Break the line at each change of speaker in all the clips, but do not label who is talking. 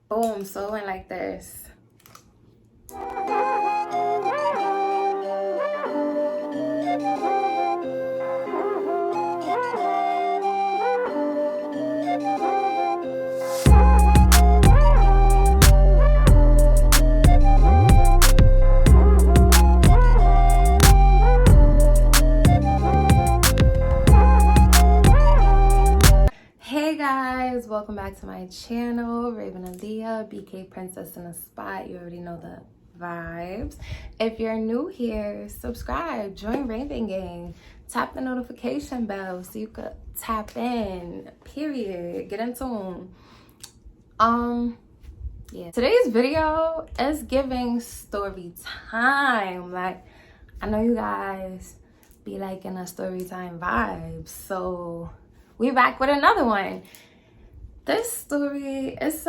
Boom. So it went like this. Hey guys, welcome back to my channel, Raven Aaliyah, BK Princess in a Spot. You already know the vibes. If you're new here, subscribe, join Raven Gang, tap the notification bell so you could tap in, period, get in tune. Yeah, today's video is giving story time. Like, I know you guys be liking a story time vibe, so we back with another one. This story is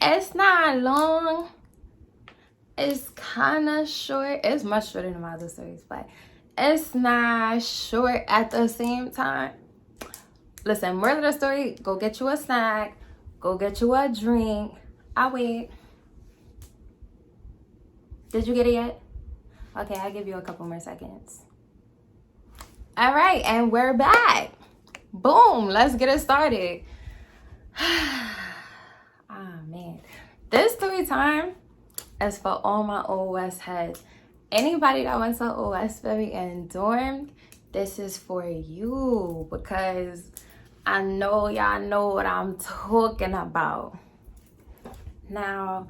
it's not long, it's kind of short. It's much shorter than my other stories, but it's not short at the same time. Listen, moral of the story, go get you a snack, go get you a drink. I'll wait. Did you get it yet? Okay, I'll give you a couple more seconds. All right, and we're back. Boom, let's get it started. Ah, man. This story time is for all my OS heads. Anybody that went to OS Ferry and dormed, this is for you because I know y'all know what I'm talking about. Now,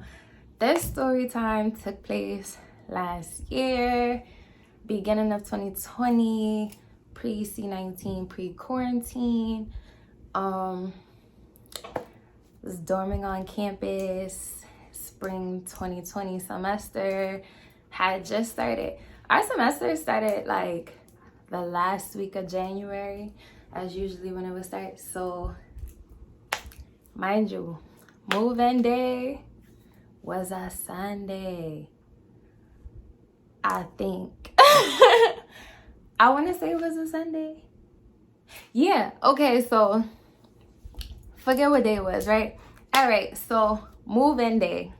this story time took place last year, beginning of 2020. Pre-C19, pre-quarantine. Was dorming on campus. Spring 2020 semester had just started. Our semester started like the last week of January, as usually when it would start. So, mind you, move-in day was a Sunday, I think. I want to say it was a Sunday. Yeah, okay, so forget what day it was, right? All right, so move-in day.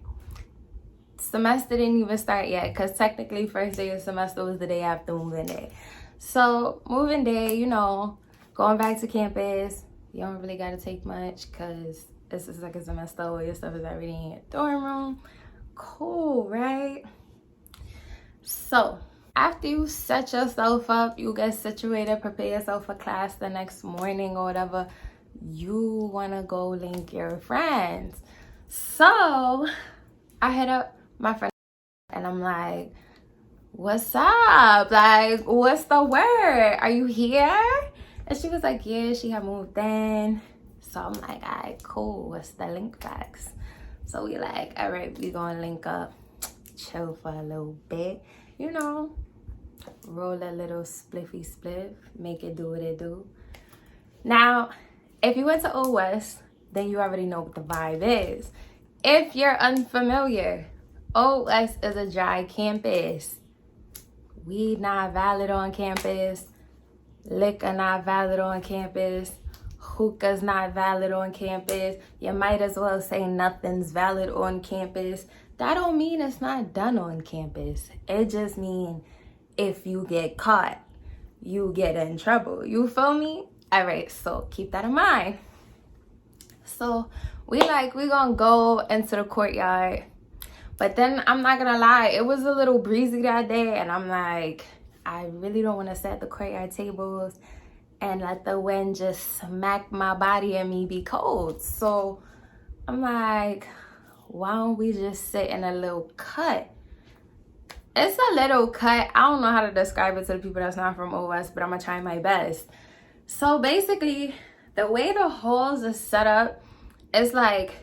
Semester didn't even start yet because technically first day of semester was the day after move-in day. So move-in day, you know, going back to campus, you don't really got to take much because it's the second semester, all your stuff is already in your dorm room. Cool, right? So after you set yourself up, you get situated, prepare yourself for class the next morning or whatever, you want to go link your friends. So I hit up my friend and I'm like, what's up? Like, what's the word? Are you here? And she was like, yeah, she had moved in. So I'm like, all right, cool. What's the link facts? So we like, all right, we gonna link up, chill for a little bit, you know, roll a little spliffy spliff, make it do what it do. Now, if you went to OS, then you already know what the vibe is. If you're unfamiliar, OS is a dry campus. Weed not valid on campus. Liquor not valid on campus. Hookah's not valid on campus. You might as well say nothing's valid on campus. That don't mean it's not done on campus. It just means if you get caught, you get in trouble. You feel me? All right, so keep that in mind. So we gonna go into the courtyard. But then I'm not gonna lie, it was a little breezy that day. And I'm like, I really don't want to set the courtyard tables and let the wind just smack my body and me be cold. So I'm like, why don't we just sit in a little cut? It's a little cut. I don't know how to describe it to the people that's not from OS, but I'm gonna try my best. So basically, the way the halls is set up, it's like,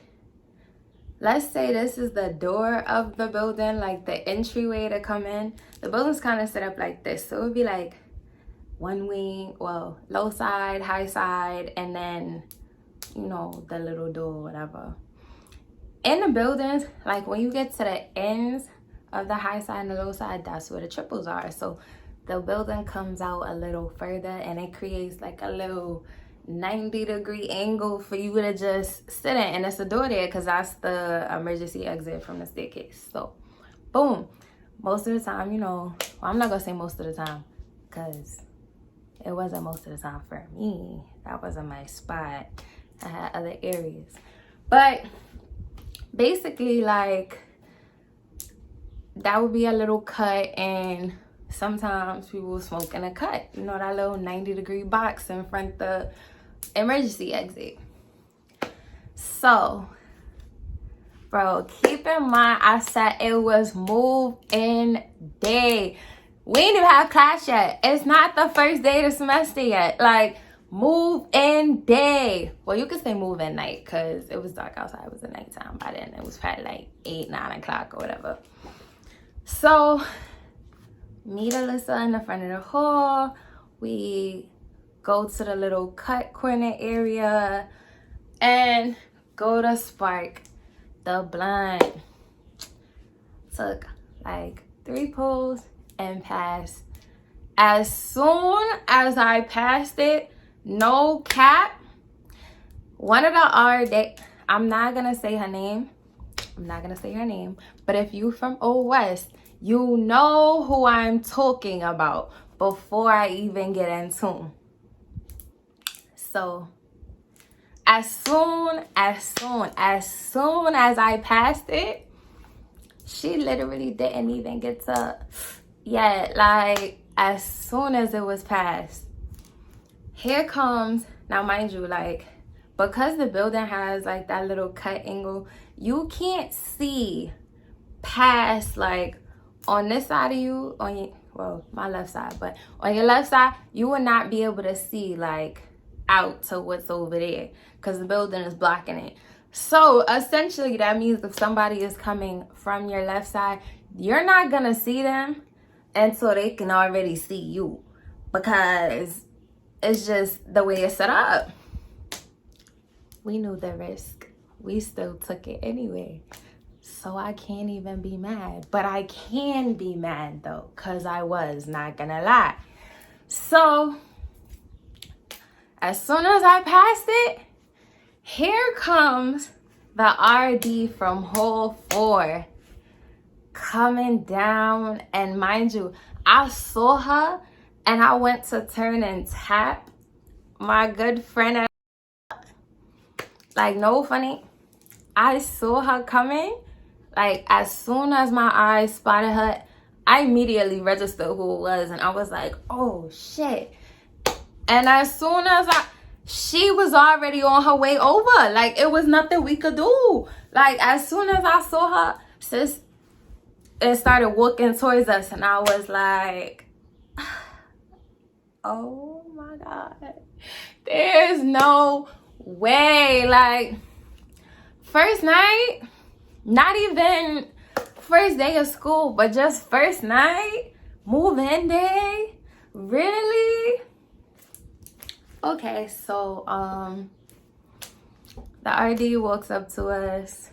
let's say this is the door of the building, like the entryway to come in. The building's kind of set up like this. So it would be like one wing, well, low side, high side, and then, you know, the little door, whatever. In the buildings, like when you get to the ends of the high side and the low side, that's where the triples are. So the building comes out a little further and it creates like a little 90-degree angle for you to just sit in, and it's a door there because that's the emergency exit from the staircase. So boom, most of the time, you know, well, I'm not gonna say most of the time because it wasn't most of the time for me. That wasn't my spot. I had other areas, but basically, like, that would be a little cut, and sometimes people will smoke in a cut, you know, that little 90-degree box in front of the emergency exit. So bro, keep in mind, I said it was move-in day. We ain't even have class yet. It's not the first day of the semester yet. Like, move-in day. Well, you could say move-in night because it was dark outside. It was the nighttime by then. It was probably like 8, 9 o'clock or whatever. So meet Alyssa in the front of the hall. We go to the little cut corner area and go to spark the blunt. Took like 3 pulls and passed. As soon as I passed it, no cap, one of the I'm not gonna say her name. But if you from Old West, you know who I'm talking about before I even get into. So as soon as I passed it, she literally didn't even get to, like, as soon as it was passed, here comes, now mind you, like, because the building has like that little cut angle, you can't see past, like, on this side of you, on your, well, my left side, but on your left side, you will not be able to see, like, out to what's over there because the building is blocking it. So essentially that means if somebody is coming from your left side, you're not gonna see them until they can already see you, because it's just the way it's set up. We knew the risk. We still took it anyway. So I can't even be mad. But I can be mad though, because I was, not gonna lie. So as soon as I passed it, here comes the RD from hole 4 coming down. And mind you, I saw her and I went to turn and tap my good friend. Like, no funny, I saw her coming. Like, as soon as my eyes spotted her, I immediately registered who it was, and I was like, oh shit. And as soon as she was already on her way over. Like, it was nothing we could do. Like, as soon as I saw her, sis, it started walking towards us, and I was like, oh my God, there's no way. Like, first night, not even first day of school, but just first night, move-in day, really? Okay, so the RD walks up to us,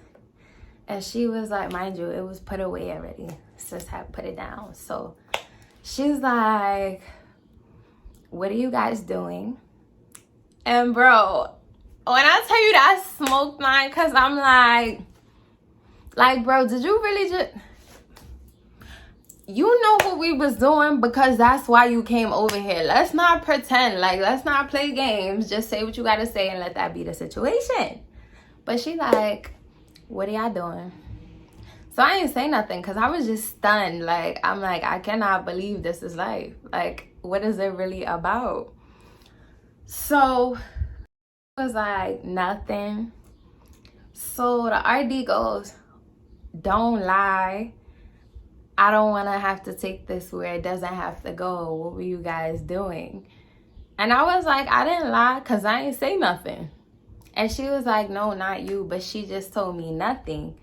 and she was like, mind you, it was put away already. Sis had put it down. So she's like, what are you guys doing? And bro, when I tell you that I smoked mine, because I'm like, bro, did you really just, you know what we was doing, because that's why you came over here. Let's not pretend, like, let's not play games. Just say what you gotta say and let that be the situation. But she like, what are y'all doing? So I didn't say nothing because I was just stunned. Like, I'm like, I cannot believe this is life. Like, what is it really about? So I was like, nothing. So the RD goes, don't lie. I don't want to have to take this where it doesn't have to go. What were you guys doing? And I was like, I didn't lie because I ain't say nothing. And she was like, no, not you. But she just told me nothing.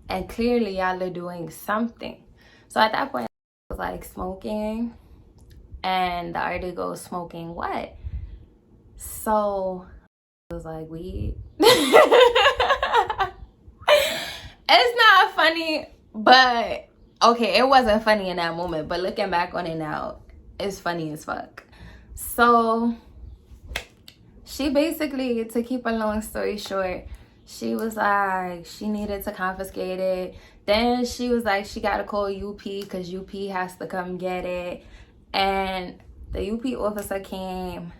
And clearly y'all are doing something. So at that point, I was like, smoking. And the RD goes, smoking what? So I was like, weed. It's not funny, but okay, it wasn't funny in that moment, but looking back on it now, it's funny as fuck. So she basically, to keep a long story short, she was like, she needed to confiscate it. Then she was like, she got to call UP because UP has to come get it. And the UP officer came.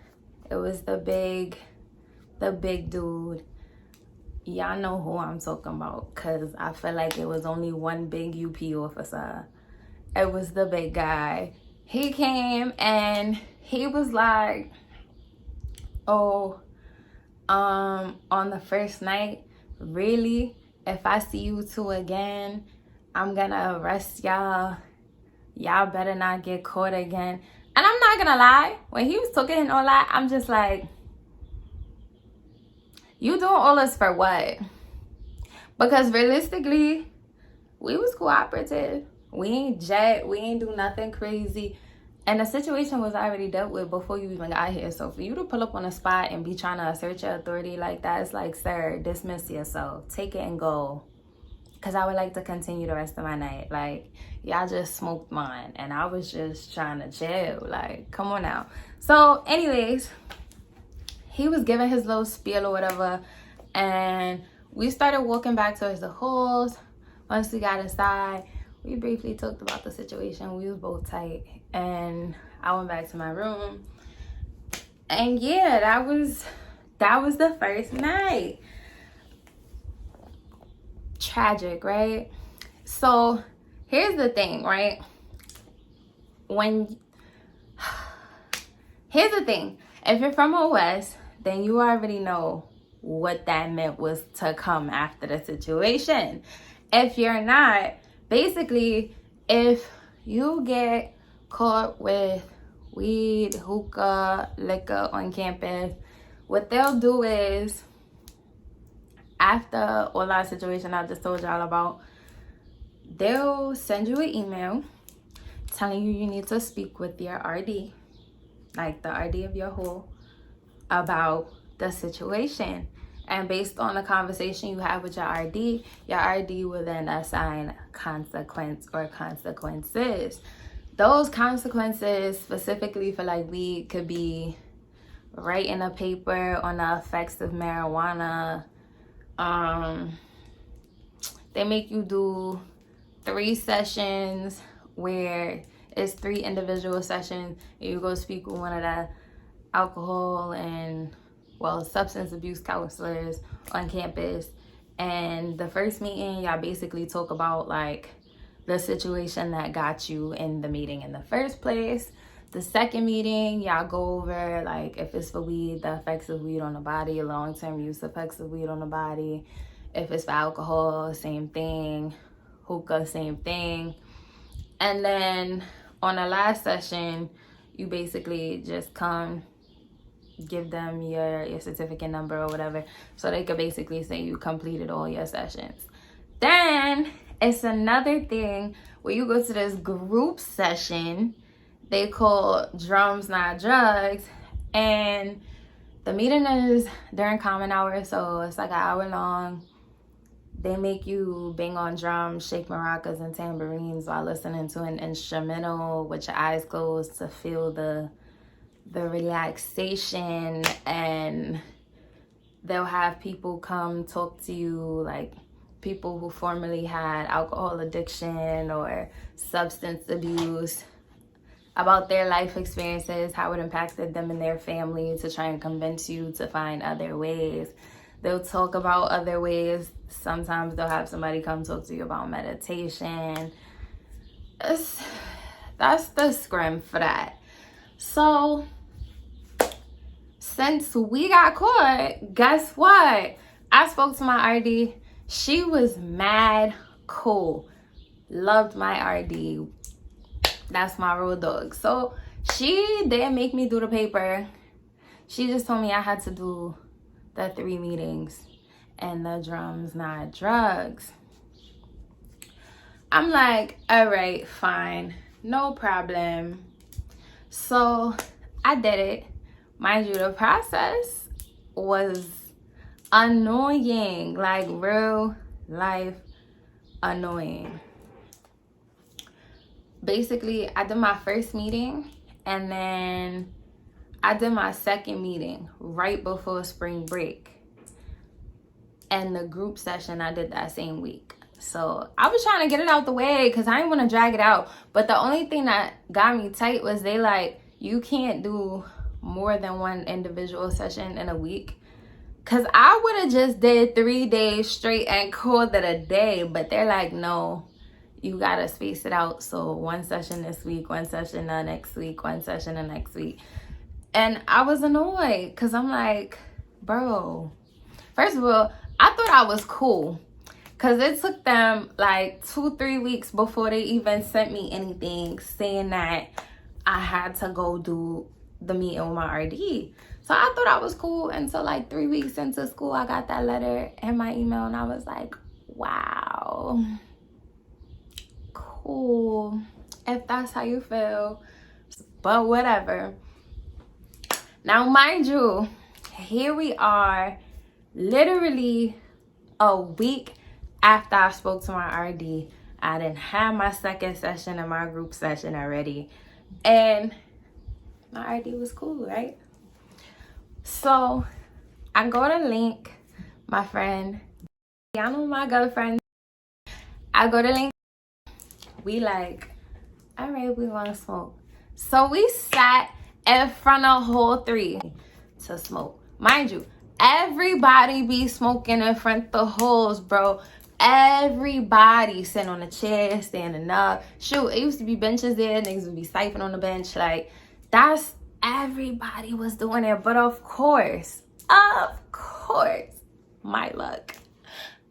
It was the big dude. Y'all know who I'm talking about, because I feel like it was only one big UP officer. It was the big guy. He came and he was like, oh, on the first night, really, if I see you two again, I'm gonna arrest y'all. Y'all better not get caught again. And I'm not gonna lie, when he was talking all that, I'm just like, you doing all this for what? Because realistically, we was cooperative. We ain't jet, we ain't do nothing crazy. And the situation was already dealt with before you even got here. So for you to pull up on a spot and be trying to assert your authority like that, it's like, sir, dismiss yourself. Take it and go. Because I would like to continue the rest of my night. Like, y'all just smoked mine. And I was just trying to chill. Like, come on now. So, anyways, he was giving his little spiel or whatever. And we started walking back towards the halls. Once we got inside, we briefly talked about the situation. We was both tight. And I went back to my room. And yeah, that was the first night. Tragic, right? So here's the thing, right? Here's the thing. If you're from OS, then you already know what that meant was to come after the situation. If you're not, basically, if you get caught with weed, hookah, liquor on campus, what they'll do is, after all that situation I just told y'all about, they'll send you an email telling you need to speak with your RD, like the RD of your hall, about the situation. And based on the conversation you have with your RD will then assign consequence or consequences. Those consequences, specifically for like weed, could be writing a paper on the effects of marijuana. They make you do 3 sessions where it's 3 individual sessions. You go speak with one of the alcohol and substance abuse counselors on campus. And the first meeting, y'all basically talk about like the situation that got you in the meeting in the first place. The second meeting, y'all go over like, if it's for weed, the effects of weed on the body, long-term use effects of weed on the body. If it's for alcohol, same thing. Hookah, same thing. And then on the last session, you basically just come, give them your certificate number or whatever, so they could basically say you completed all your sessions. Then it's another thing where you go to this group session they call Drums Not Drugs, and the meeting is during common hours, so it's like an hour long. They make you bang on drums, shake maracas and tambourines while listening to an instrumental with your eyes closed to feel the relaxation. And they'll have people come talk to you, like people who formerly had alcohol addiction or substance abuse, about their life experiences, how it impacted them and their family, to try and convince you to find other ways. They'll talk about other ways. Sometimes they'll have somebody come talk to you about meditation. That's the scrim for that. So since we got caught, guess what? I spoke to my RD. She was mad cool. Loved my RD. That's my road dog. So she didn't make me do the paper. She just told me I had to do the 3 meetings and the Drums Not Drugs. I'm like, all right, fine, no problem. So I did it. Mind you, the process was annoying, like real life annoying. Basically, I did my first meeting, and then I did my second meeting right before spring break. And the group session, I did that same week. So I was trying to get it out the way because I didn't want to drag it out. But the only thing that got me tight was they like, you can't do more than one individual session in a week. Because I would have just did 3 days straight and called it a day. But they're like, no, you got to space it out. So one session this week, one session the next week, one session the next week. And I was annoyed because I'm like, bro, first of all, I thought I was cool. Because it took them like 2-3 weeks before they even sent me anything saying that I had to go do the meeting with my RD. So I thought I was cool until like 3 weeks into school, I got that letter in my email and I was like, wow, cool, if that's how you feel, but whatever. Now, mind you, here we are, literally a week after I spoke to my RD. I didn't have my second session in my group session already. And my RD was cool, right? So I go to Link, my friend, y'all know my girlfriend. I go to Link, we like, all right, we want to smoke. So we sat in front of hall 3 to smoke. Mind you, everybody be smoking in front of the halls, bro. Everybody sitting on a chair, standing up. Shoot, it used to be benches there. Niggas would be siphoning on the bench. Like, that's, everybody was doing it. But of course, my luck.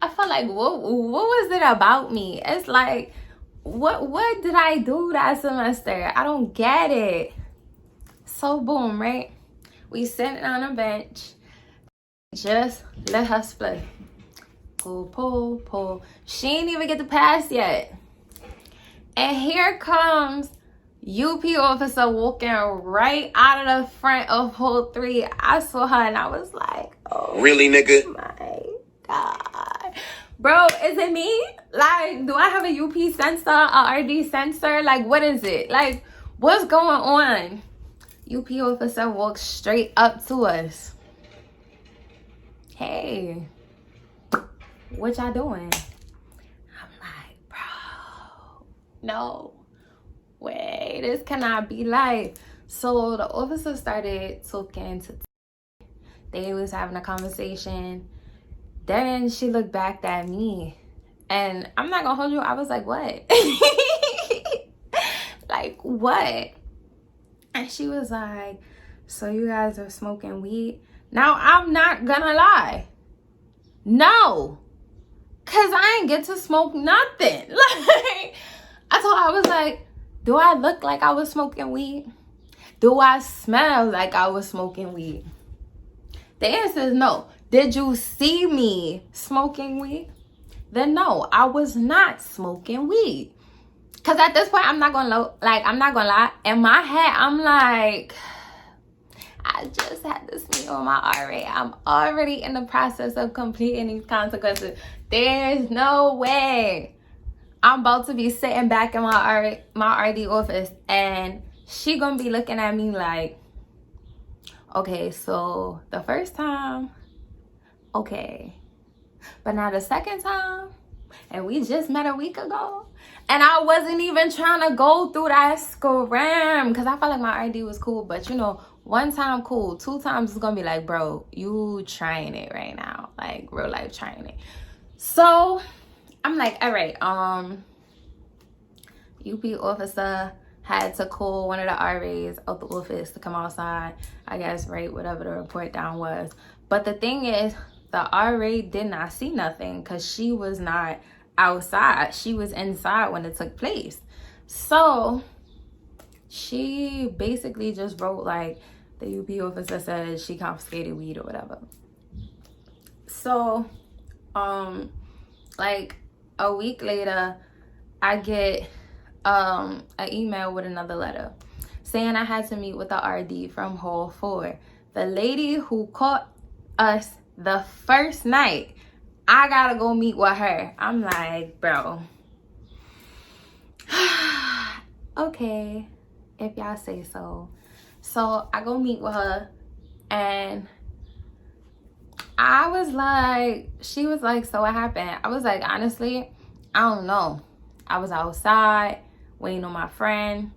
I felt like, what was it about me? It's like, what did I do that semester? I don't get it. So boom, right? We sitting on a bench. Just let her split. Pull. She ain't even get the pass yet. And here comes UP officer walking right out of the front of hall 3. I saw her and I was like, oh. Really, nigga? My God. Bro, is it me? Like, do I have a UP sensor, a RD sensor? Like, what is it? Like, what's going on? UP officer walks straight up to us. Hey, what y'all doing? I'm like, bro, no way, this cannot be life. So the officer started talking to, they was having a conversation. Then she looked back at me and I'm not gonna hold you, I was like, what? Like, what? And she was like, so you guys are smoking weed? Now, I'm not gonna lie. No. Because I ain't get to smoke nothing. Like, I told her, I was like, do I look like I was smoking weed? Do I smell like I was smoking weed? The answer is no. Did you see me smoking weed? Then no, I was not smoking weed. Because at this point, I'm not gonna lie. In my head, I'm like, I just had this meeting with my RA. I'm already in the process of completing these consequences. There's no way I'm about to be sitting back in my RD office and she gonna be looking at me like, okay, so the first time, okay, but now the second time, and we just met a week ago, and I wasn't even trying to go through that scram because I felt like my RD was cool, but you know, 1 time cool, 2 times it's gonna be like, bro, you trying it right now, like real life trying it. So I'm like, all right, UP officer had to call one of the RAs out the office to come outside, I guess, right, whatever the report down was. But the thing is, the RA did not see nothing because she was not outside. She was inside when it took place. So she basically just wrote like, the UP officer said she confiscated weed or whatever. So, like a week later, I get an email with another letter saying I had to meet with the RD from hall 4. The lady who caught us the first night, I gotta go meet with her. I'm like, bro, okay, if y'all say so. So I go meet with her, and I was like, she was like, so what happened? I was like, honestly, I don't know. I was outside waiting on my friend.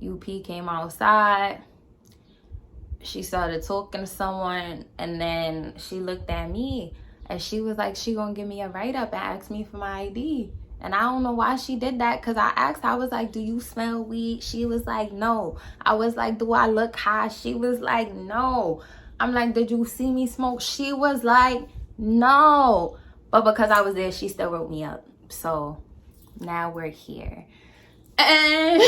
UP came outside. She started talking to someone, and then she looked at me, and she was like, she gonna give me a write-up and ask me for my ID. And I don't know why she did that, because I asked, I was like, do you smell weed? She was like, no. I was like, do I look high? She was like, no. I'm like, did you see me smoke? She was like, no. But because I was there, she still wrote me up. So now we're here. And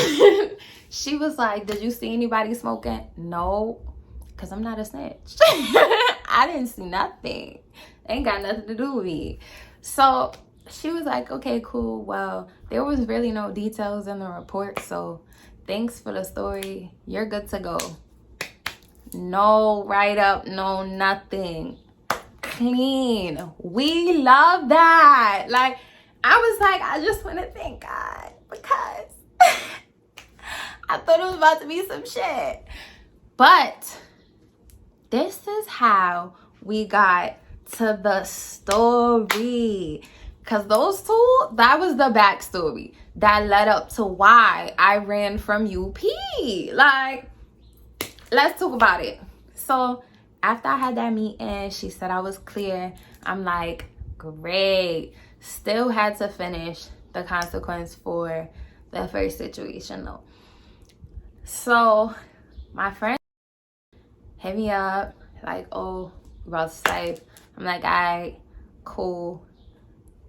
she was like, did you see anybody smoking? No, because I'm not a snitch. I didn't see nothing. Ain't got nothing to do with me. So she was like, okay, cool. Well, there was really no details in the report. So thanks for the story. You're good to go. No write-up, no nothing. Clean. We love that. Like, I was like, I just want to thank God, because I thought it was about to be some shit. But this is how we got to the story. Because those two, that was the backstory that led up to why I ran from UP. Like, let's talk about it. So after I had that meeting, she said I was clear. I'm like, great. Still had to finish the consequence for the first situation though. So my friend hit me up like, oh, we about to Skype. I'm like, all right, cool.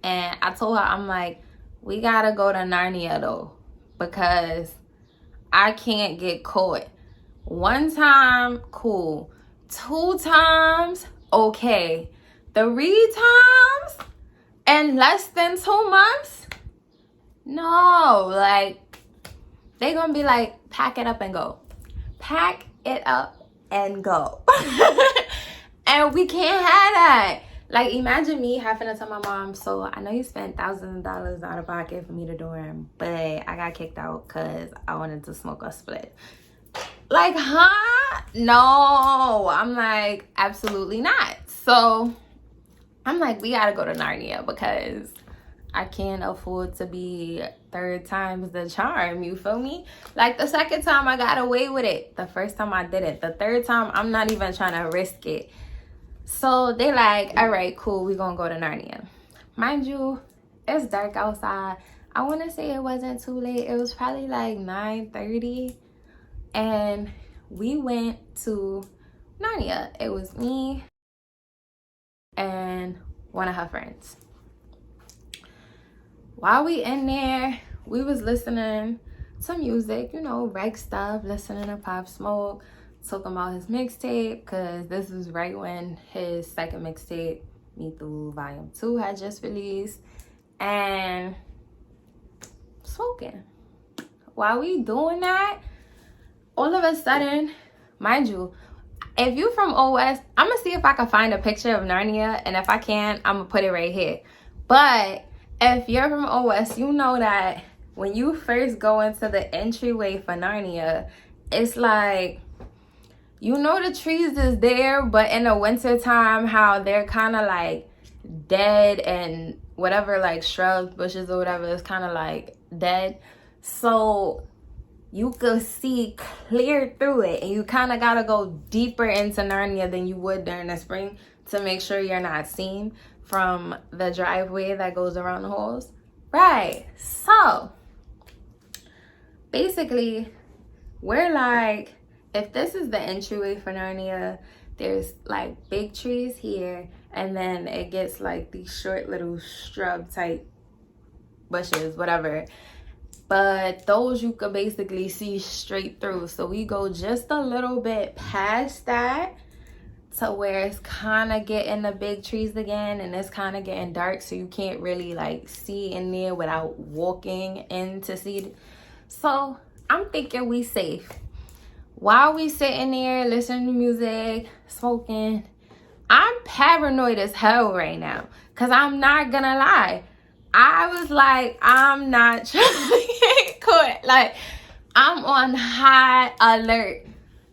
And I told her, I'm like, we gotta go to Narnia though, because I can't get caught. One time, cool. 2 times, okay. 3 times in less than 2 months? No, like, they gonna be like, pack it up and go. Pack it up and go. And we can't have that. Like, imagine me having to tell my mom, so I know you spent thousands of dollars out of pocket for me to dorm, but I got kicked out because I wanted to smoke a split. Like, huh? No. I'm like, absolutely not. So I'm like, we gotta go to Narnia, because I can't afford to be 3rd times the charm, you feel me? Like, the 2nd time I got away with it. The 1st time I didn't. The 3rd time, I'm not even trying to risk it. So they like, all right, cool, we gonna go to Narnia. Mind you, it's dark outside. I want to say it wasn't too late. It was probably like 9:30. And we went to Narnia. It was me and one of her friends. While we in there, we was listening to music, you know, reg stuff, listening to Pop Smoke, talking about his mixtape, because this was right when his 2nd mixtape, Me Through Volume 2, had just released, and smoking. While we doing that, all of a sudden, mind you, if you from OS, I'm gonna see if I can find a picture of Narnia, and if I can, I'm gonna put it right here. But if you're from OS, you know that when you first go into the entryway for Narnia, it's like, you know, the trees is there, but in the winter time, how they're kind of like dead, and whatever, like shrubs, bushes, or whatever is kind of like dead. So you could see clear through it, and you kind of gotta go deeper into Narnia than you would during the spring to make sure you're not seen from the driveway that goes around the halls. Right. So basically, we're like, if this is the entryway for Narnia, there's like big trees here, and then it gets like these short little shrub type bushes, whatever. But those you could basically see straight through. So we go just a little bit past that to where it's kind of getting the big trees again, and it's kind of getting dark, so you can't really like see in there without walking in to see. So I'm thinking we safe. While we sitting there listening to music, smoking, I'm paranoid as hell right now, because I'm not gonna lie, I was like, I'm not trying to get caught. Like, I'm on high alert.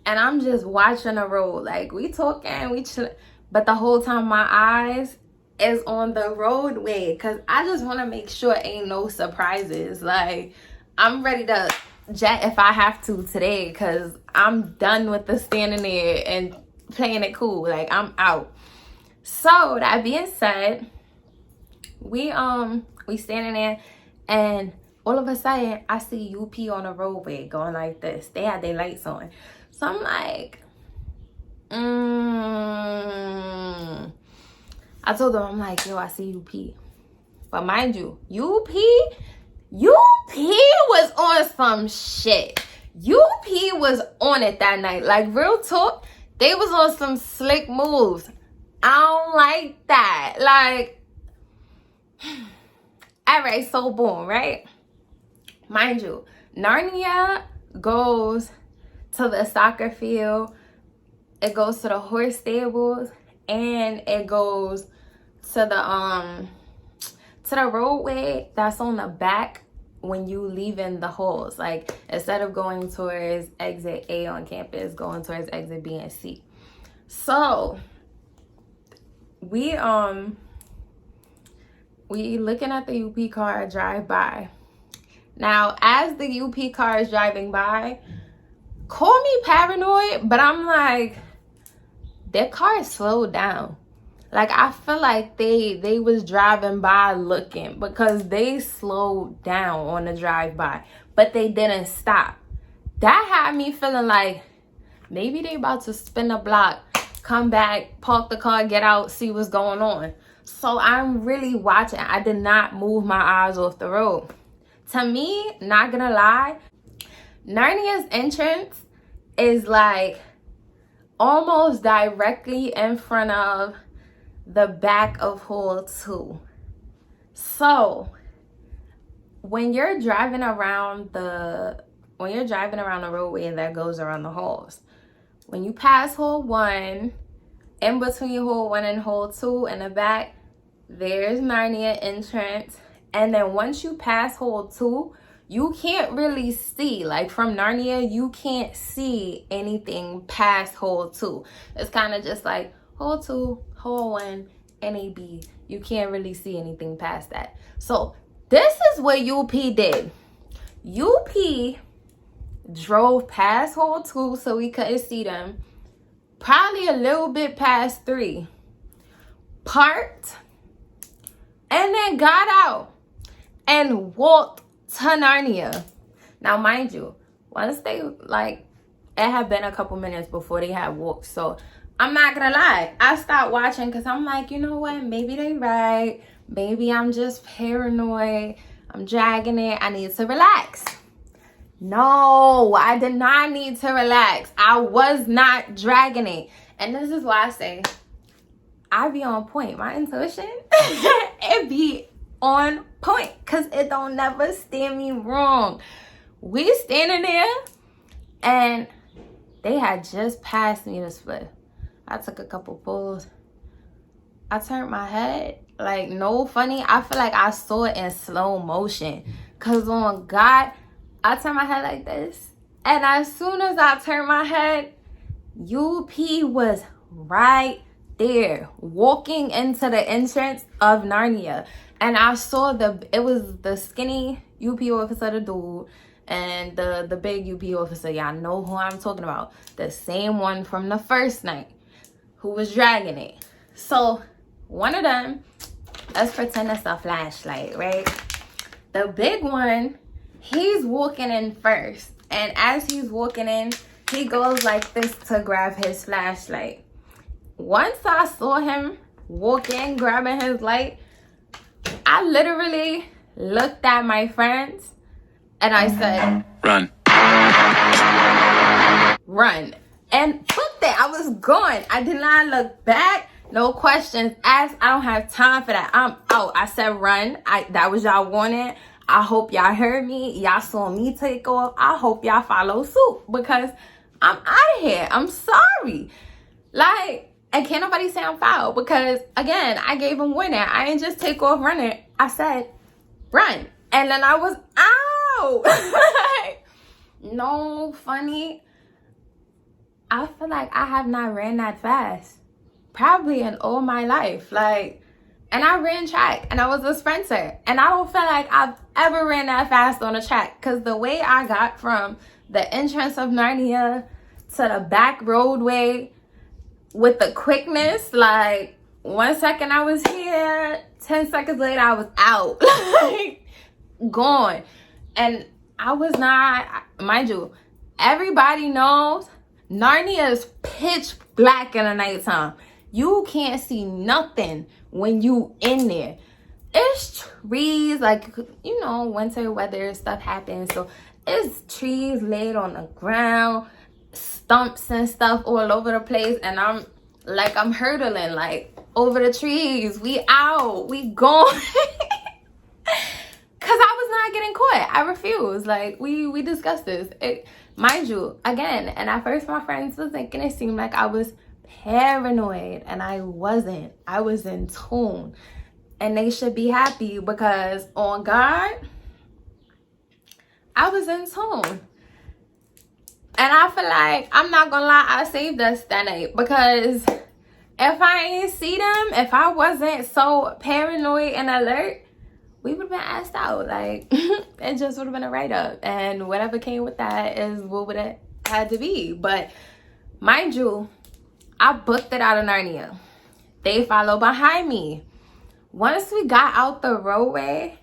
and I'm just watching the road. Like, we talking, we chill, but the whole time my eyes is on the roadway, because I just want to make sure ain't no surprises. Like, I'm ready to jet if I have to today, because I'm done with the standing there and playing it cool. Like, I'm out. So that being said, we standing there, and all of a sudden I see UP on the roadway going like this. They had their lights on. So I'm like, I told them, I'm like, yo, I see UP. But mind you, UP was on some shit. UP was on it that night. Like, real talk, they was on some slick moves. I don't like that. Like, all right, so boom, right? Mind you, Narnia goes to the soccer field, it goes to the horse stables, and it goes to the roadway that's on the back when you leaving the halls. Like, instead of going towards exit A on campus, going towards exit B and C. So we looking at the UP car drive by. Now, as the UP car is driving by, call me paranoid, but I'm like, their car slowed down. Like, I feel like they was driving by looking, because they slowed down on the drive by, but they didn't stop. That had me feeling like maybe they about to spin the block, come back, park the car, get out, see what's going on. So I'm really watching. I did not move my eyes off the road. To me, not gonna lie, Narnia's entrance is like almost directly in front of the back of Hall 2. So when you're driving around the roadway that goes around the halls, when you pass Hall 1, in between Hall 1 and Hall 2 in the back, there's Narnia entrance. And then once you pass Hall 2, you can't really see. Like, from Narnia, you can't see anything past Hall 2. It's kind of just like Hall 2, Hall 1, NAB. You can't really see anything past that. So this is what UP did. UP drove past Hall 2 so we couldn't see them. Probably a little bit past 3. Parked. And then got out and walked to Narnia. Now, mind you, once they, like, it had been a couple minutes before they had walked. So I'm not gonna lie, I stopped watching because I'm like, you know what? Maybe they right. Maybe I'm just paranoid. I'm dragging it. I need to relax. No, I did not need to relax. I was not dragging it. And this is why I say I be on point. My intuition, it be on point, because it don't never steer me wrong. We standing there, and they had just passed me the split. I took a couple pulls. I turned my head, like, no funny, I feel like I saw it in slow motion. Because on God, I turned my head like this, and as soon as I turned my head, UP was right there, walking into the entrance of Narnia. And I saw it was the skinny UP officer, the dude, and the big UP officer. Y'all know who I'm talking about. The same one from the first night who was dragging it. So one of them, let's pretend it's a flashlight, right? The big one, he's walking in first. And as he's walking in, he goes like this to grab his flashlight. Once I saw him walking, grabbing his light, I literally looked at my friends and I said, "Run." Run. And booked it. I was gone. I did not look back. No questions asked. I don't have time for that. I'm out. I said run. That was y'all warning. I hope y'all heard me. Y'all saw me take off. I hope y'all follow suit, because I'm out of here. I'm sorry. Like, and can't nobody say I'm foul, because again, I gave him warning. I didn't just take off running. I said run. And then I was out. No funny. I feel like I have not ran that fast probably in all my life. Like, and I ran track and I was a sprinter, and I don't feel like I've ever ran that fast on a track, because the way I got from the entrance of Narnia to the back roadway with the quickness, like 1 second I was here, 10 seconds later I was out. Like, gone. And I was not, mind you, everybody knows Narnia is pitch black in the nighttime. You can't see nothing when you in there. It's trees, like, you know, winter weather stuff happens, so it's trees laid on the ground, stumps and stuff all over the place, and I'm hurdling like over the trees. We out, we gone. Cause I was not getting caught. I refused. Like, we discussed this. Mind you, again, and at first my friends was thinking it seemed like I was paranoid, and I wasn't. I was in tune, and they should be happy, because on God, I was in tune. And I feel like, I'm not gonna lie, I saved us that night, because if I ain't see them, if I wasn't so paranoid and alert, we would have been asked out. Like, it just would have been a write-up, and whatever came with that is what would have had to be. But mind you, I booked it out of Narnia. They followed behind me. Once we got out the roadway,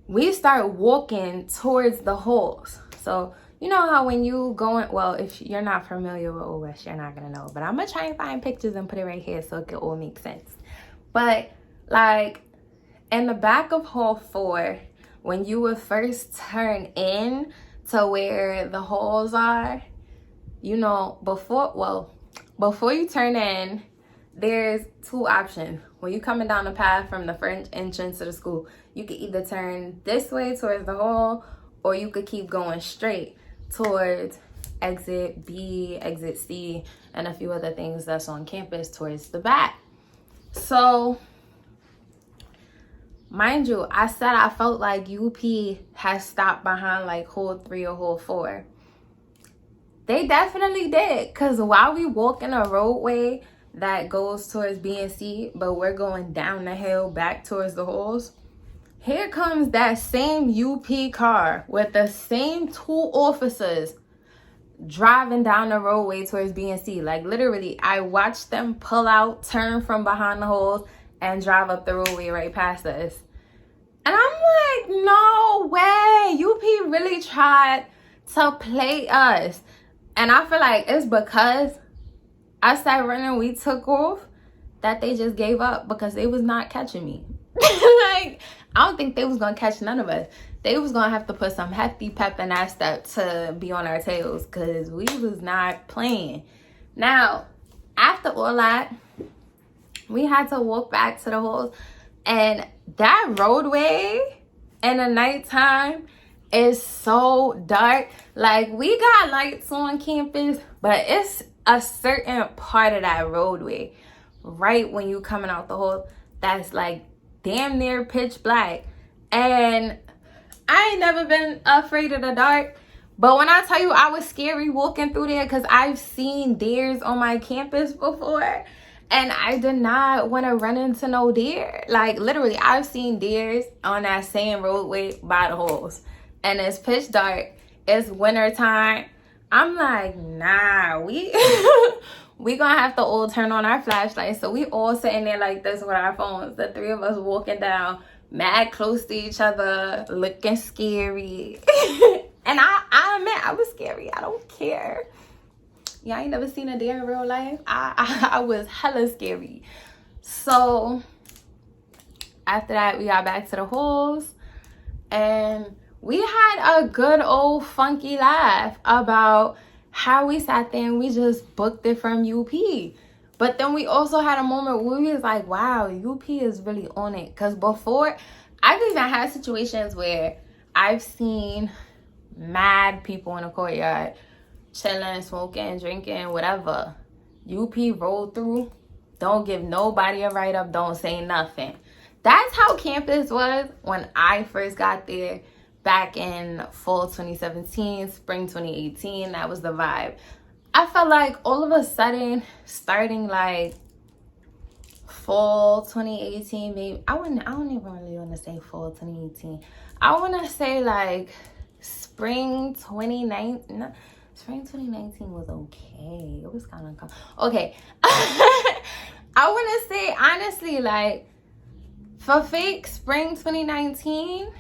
we started walking towards the halls. So you know how when you going, well, if you're not familiar with Old West, you're not gonna know, but I'm gonna try and find pictures and put it right here so it can all make sense. But like, in the back of hall 4, when you would first turn in to where the halls are, you know, before you turn in, there's 2 options. When you're coming down the path from the front entrance to the school, you could either turn this way towards the hall, or you could keep going straight towards exit B, exit C, and a few other things that's on campus towards the back. So, mind you, I said I felt like UP has stopped behind like hall 3 or hall 4. They definitely did, because while we walking a roadway that goes towards B and C, but we're going down the hill back towards the halls, here comes that same UP car with the same 2 officers driving down the roadway towards B and C. Like, literally, I watched them pull out, turn from behind the halls, and drive up the roadway right past us. And I'm like, no way. UP really tried to play us. And I feel like it's because I started running, we took off, that they just gave up, because they was not catching me. Like, I don't think they was gonna catch none of us. They was gonna have to put some hefty pep in that step to be on our tails, because we was not playing. Now, after all that, we had to walk back to the halls, and that roadway in the nighttime is so dark. Like, we got lights on campus, but it's a certain part of that roadway right when you coming out the hall that's like damn near pitch black. And I ain't never been afraid of the dark, but when I tell you I was scary walking through there, because I've seen deers on my campus before, and I did not want to run into no deer. Like, literally, I've seen deers on that same roadway by the halls, and it's pitch dark, it's winter time. I'm like, nah, we gonna have to all turn on our flashlights. So we all sitting there like this with our phones, the 3 of us walking down mad close to each other, looking scary. And I admit I was scary. I don't care. Y'all ain't never seen a deer in real life. I was hella scary. So after that, we got back to the halls, and we had a good old funky laugh about how we sat there and we just booked it from UP. But then we also had a moment where we was like, wow, UP is really on it. Because before, I've even had situations where I've seen mad people in the courtyard chilling, smoking, drinking, whatever. UP rolled through, don't give nobody a write-up, don't say nothing. That's how campus was when I first got there back in fall 2017, spring 2018. That was the vibe. I felt like all of a sudden, starting like fall 2018, maybe I don't even really want to say fall 2018. I want to say like spring 2019. No, spring 2019 was okay. It was kind of okay. I want to say honestly, like for fake spring 2019,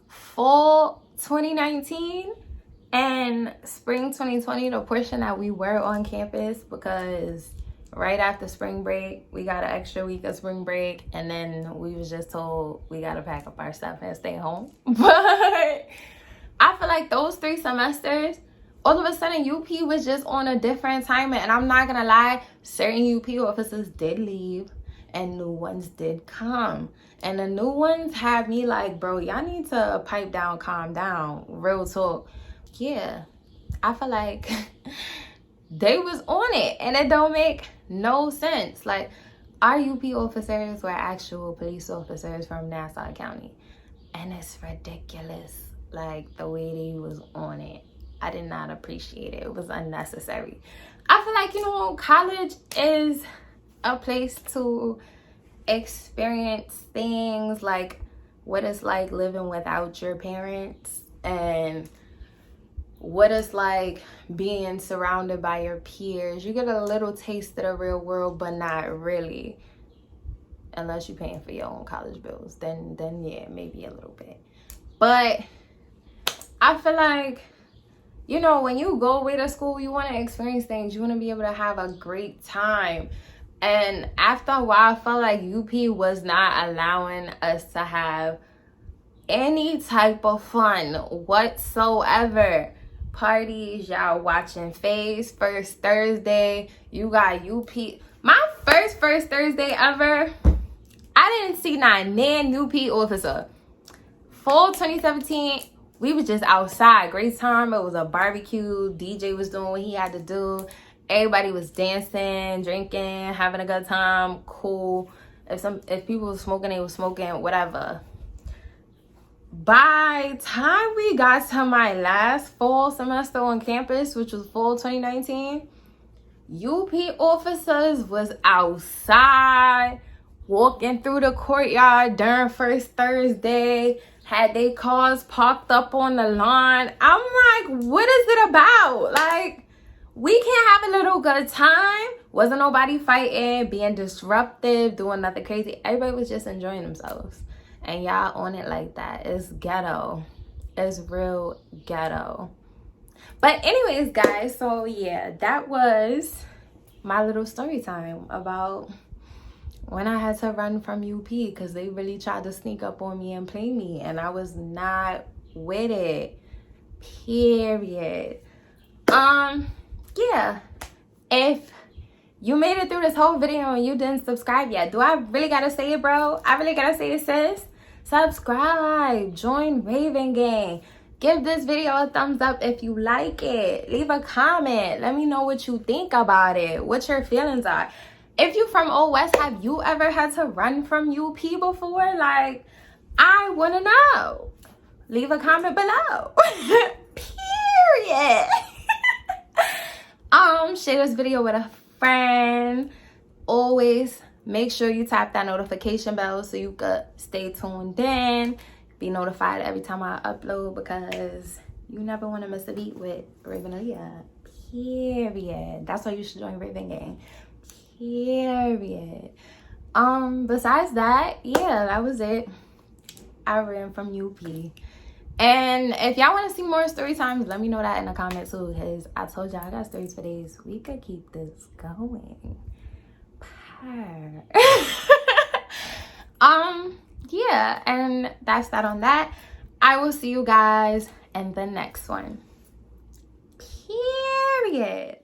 fall 2019, and spring 2020, the portion that we were on campus, because right after spring break, we got an extra week of spring break, and then we was just told we got to pack up our stuff and stay home. But I feel like those 3 semesters, all of a sudden UP was just on a different timing. And I'm not gonna lie, certain UP officers did leave and new ones did come. And the new ones had me like, bro, y'all need to pipe down, calm down, real talk. Yeah, I feel like they was on it, and it don't make no sense. Like, our UP officers were actual police officers from Nassau County, and it's ridiculous, like the way they was on it. I did not appreciate it. It was unnecessary. I feel like, you know, college is a place to experience things like what it's like living without your parents, and what it's like being surrounded by your peers. You get a little taste of the real world, but not really, unless you're paying for your own college bills. Then yeah, maybe a little bit. But I feel like, you know, when you go away to school, you want to experience things. You want to be able to have a great time. And after a while, I felt like UP was not allowing us to have any type of fun whatsoever. Parties, y'all watching Phase First Thursday. You got UP. My first Thursday ever, I didn't see not nan UP officer. Fall 2017, we was just outside. Great time. It was a barbecue. DJ was doing what he had to do. Everybody was dancing, drinking, having a good time. Cool. If people were smoking, they were smoking, whatever. By time we got to my last fall semester on campus, which was fall 2019, UP officers was outside, walking through the courtyard during First Thursday, had they cars parked up on the lawn. I'm like, what is it about? Like, we can't have a little good time. Wasn't nobody fighting, being disruptive, doing nothing crazy. Everybody was just enjoying themselves. And y'all on it like that. It's ghetto. It's real ghetto. But anyways, guys, so yeah, that was my little story time about when I had to run from UP because they really tried to sneak up on me and play me, and I was not with it. Period. Yeah. If you made it through this whole video and you didn't subscribe yet, do I really gotta say it, bro? I really gotta say it, sis? Subscribe, join Raven Gang, give this video a thumbs up if you like it, leave a comment, let me know what you think about it, what your feelings are. If you from Old West, have you ever had to run from UP before? Like, I want to know. Leave a comment below. Period. Share this video with a friend. Always make sure you tap that notification bell so you could stay tuned in, be notified every time I upload, because you never want to miss a beat with Raven Aaliyah. Period. That's why you should join Raven Gang. Period. Besides that, yeah, that was it. I ran from UP. And if y'all want to see more story times, let me know that in the comments too, because I told y'all I got stories for days. We could keep this going. Yeah, and that's that on that. I will see you guys in the next one. Period.